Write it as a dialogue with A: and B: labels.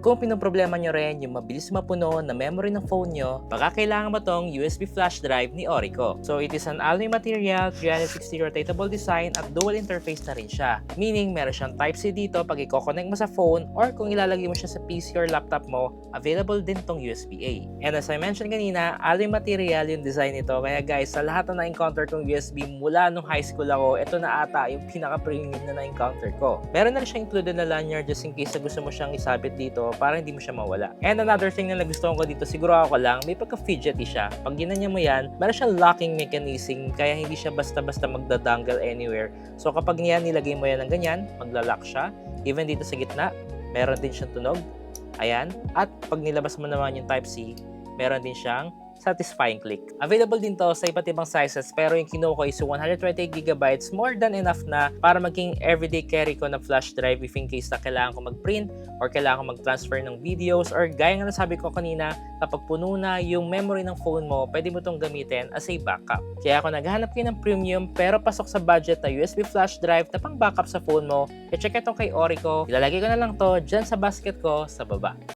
A: kung pinoproblema nyo rin yung mabilis mapuno na memory ng phone nyo, baka kailangan mo tong USB flash drive ni Orico. So it is an alloy material, 360 rotatable design at dual interface na rin siya. Meaning meron siyang Type-C dito pag i-connect mo sa phone or kung ilalagay mo siya sa PC or laptop mo, available din tong USB-A. And as I mentioned kanina, alloy material yung design nito. Kaya guys, sa lahat na na-encounter kong USB mula nung high school ako, ito na ata yung pinaka-premium na na-encounter ko. Meron na rin siya included na lanyard just in case na gusto mo siyang isabit dito para hindi mo siya mawala. And another thing na nagustuhan ko dito, siguro ako lang, may pagka-fidgety siya. Pag ginanya mo yan, meron siyang locking mechanism kaya hindi siya basta-basta magdadangle anywhere. So kapag niyan nilagay mo yan ng ganyan, magla-lock siya. Even dito sa gitna, meron din siyang tunog. Ayan. At pag nilabas mo naman yung Type-C, meron din siyang satisfying click. Available din to sa iba't ibang sizes pero yung kinuha ko is 128GB, more than enough na para maging everyday carry ko na flash drive if in case na kailangan ko mag-print or kailangan ko mag-transfer ng videos or gaya nga nasabi ko kanina, kapag puno na yung memory ng phone mo, pwede mo itong gamitin as a backup. Kaya ako naghahanap kayo ng premium pero pasok sa budget na USB flash drive na pang backup sa phone mo, i-check itong kay Orico. Ilalagay ko na lang to dyan sa basket ko sa baba.